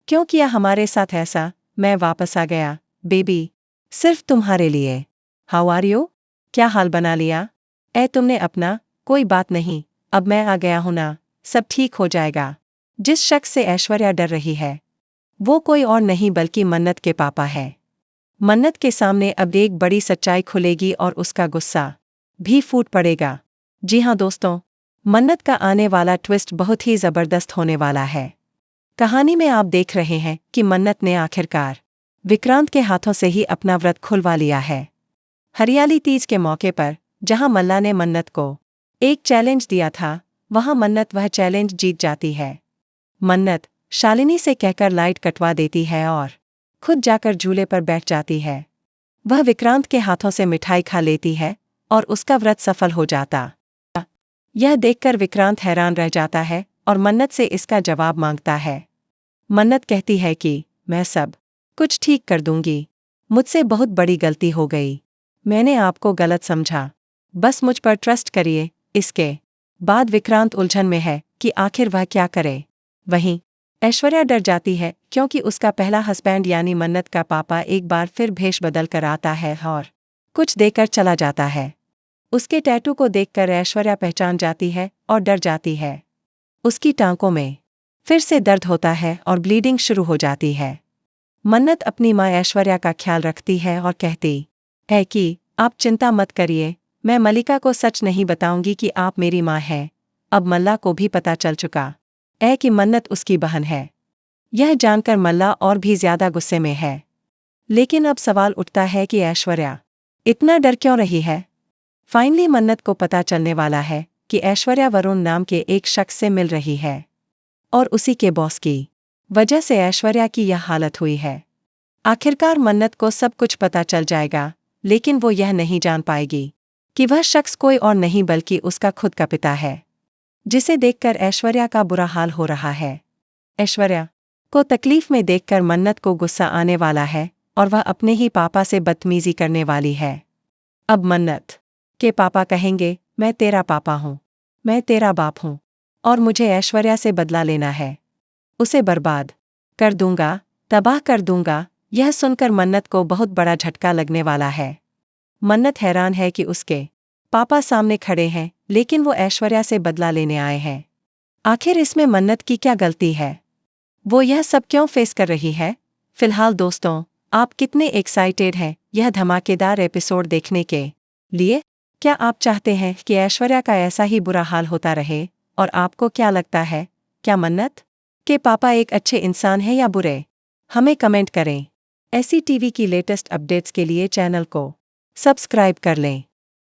क्यों किया हमारे साथ ऐसा? मैं वापस आ गया, बेबी, सिर्फ तुम्हारे लिए। How are you? क्या हाल बना लिया? तुमने अपना? कोई बात नहीं, अब मैं आ गया हूं ना, सब ठीक हो जाएगा। जिस शख्स से ऐश्वर्या डर रही है वो कोई और नहीं बल्कि मन्नत के पापा है। मन्नत के सामने अब एक बड़ी सच्चाई खुलेगी और उसका गुस्सा भी फूट पड़ेगा। जी हाँ दोस्तों, मन्नत का आने वाला ट्विस्ट बहुत ही जबरदस्त होने वाला है। कहानी में आप देख रहे हैं कि मन्नत ने आखिरकार विक्रांत के हाथों से ही अपना व्रत खुलवा लिया है। हरियाली तीज के मौके पर जहां मल्ला ने मन्नत को एक चैलेंज दिया था, वहां मन्नत वह चैलेंज जीत जाती है। मन्नत शालिनी से कहकर लाइट कटवा देती है और खुद जाकर झूले पर बैठ जाती है। वह विक्रांत के हाथों से मिठाई खा लेती है और उसका व्रत सफल हो जाता। यह देखकर विक्रांत हैरान रह जाता है और मन्नत से इसका जवाब मांगता है। मन्नत कहती है कि मैं सब कुछ ठीक कर दूंगी, मुझसे बहुत बड़ी गलती हो गई, मैंने आपको गलत समझा, बस मुझ पर ट्रस्ट करिए। इसके बाद विक्रांत उलझन में है कि आखिर वह क्या करे। वहीं ऐश्वर्या डर जाती है क्योंकि उसका पहला हस्बैंड यानी मन्नत का पापा एक बार फिर भेष बदल कर आता है और कुछ देकर चला जाता है। उसके टैटू को देखकर ऐश्वर्या पहचान जाती है और डर जाती है। उसकी टांकों में फिर से दर्द होता है और ब्लीडिंग शुरू हो जाती है। मन्नत अपनी मां ऐश्वर्या का ख्याल रखती है और कहती है कि आप चिंता मत करिए, मैं मल्लिका को सच नहीं बताऊंगी कि आप मेरी मां हैं। अब मल्ला को भी पता चल चुका है कि मन्नत उसकी बहन है। यह जानकर मल्ला और भी ज्यादा गुस्से में है। लेकिन अब सवाल उठता है कि ऐश्वर्या इतना डर क्यों रही है। फाइनली मन्नत को पता चलने वाला है कि ऐश्वर्या वरुण नाम के एक शख्स से मिल रही है और उसी के बॉस की वजह से ऐश्वर्या की यह हालत हुई है। आखिरकार मन्नत को सब कुछ पता चल जाएगा, लेकिन वो यह नहीं जान पाएगी कि वह शख्स कोई और नहीं बल्कि उसका खुद का पिता है, जिसे देखकर ऐश्वर्या का बुरा हाल हो रहा है। ऐश्वर्या को तकलीफ में देखकर मन्नत को गुस्सा आने वाला है और वह अपने ही पापा से बदतमीजी करने वाली है। अब मन्नत के पापा कहेंगे, मैं तेरा पापा हूँ, मैं तेरा बाप हूँ और मुझे ऐश्वर्या से बदला लेना है, उसे बर्बाद कर दूंगा, तबाह कर दूंगा। यह सुनकर मन्नत को बहुत बड़ा झटका लगने वाला है। मन्नत हैरान है कि उसके पापा सामने खड़े हैं, लेकिन वो ऐश्वर्या से बदला लेने आए हैं। आखिर इसमें मन्नत की क्या गलती है? वो यह सब क्यों फेस कर रही है? फिलहाल दोस्तों, आप कितने एक्साइटेड हैं यह धमाकेदार एपिसोड देखने के लिए? क्या आप चाहते हैं कि ऐश्वर्या का ऐसा ही बुरा हाल होता रहे? और आपको क्या लगता है, क्या मन्नत के पापा एक अच्छे इंसान हैं या बुरे? हमें कमेंट करें। ऐसी टीवी की लेटेस्ट अपडेट्स के लिए चैनल को सब्सक्राइब कर लें।